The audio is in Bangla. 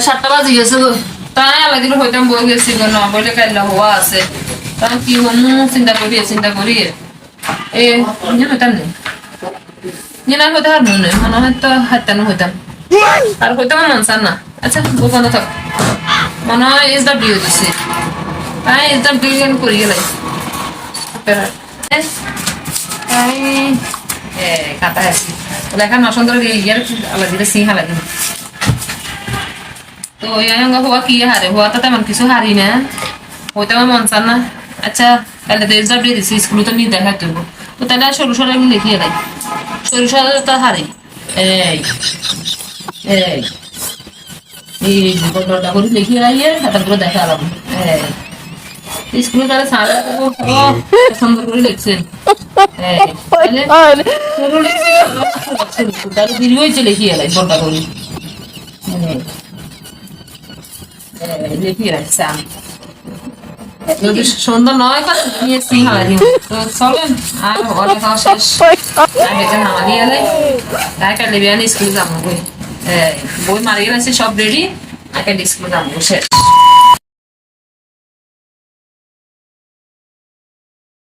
7টা বাজে গেছে গো তাই লাগিল হইতাম বই গেছি গো না বইলে কাইলা হওয়া আছে তখন কি হমু চিন্তা করি এ হইতাম নেই না হইতে আর মনে হয় তো হাইতানো হইতাম আর হইতাম মন চান না আচ্ছা বন্ধ থাক মনে হয় SW দিছে তাই SW করি গেলাই তাই কাটা আছি লেখা নসন্দর ইয়ার আলাদা সিংহা লাগে তো ইয়াঙ্গা হওয়া কি হারে হওয়া তো তেমন কিছু হারি না হইতে আমার মন চান না আচ্ছা তাহলে তো SW দিছি স্কুলে তো নিয়ে দেখা দেব তো তাহলে সরু সরে আমি লিখিয়ে দেয় সরু সরে তো হারি এই বড়টা করে লিখিয়ে রাখিয়ে তারপরে দেখা আলাম স্কুলে তারা সারা সুন্দর করে লিখছেন তাহলে দীর্ঘ হয়েছে লিখিয়ে এলাই বড়টা করে লিখিয়ে রাখছে যদি সুন্দর নয় নিয়ে সিংহালা দিন তো চলেন আর ওটা খাওয়া শেষ নামালি এলে তাই কালে বিয়ানি স্কুলে যাবো বই মারিয়ে আছে সব রেডি আগে স্কুলে যাবো শেষ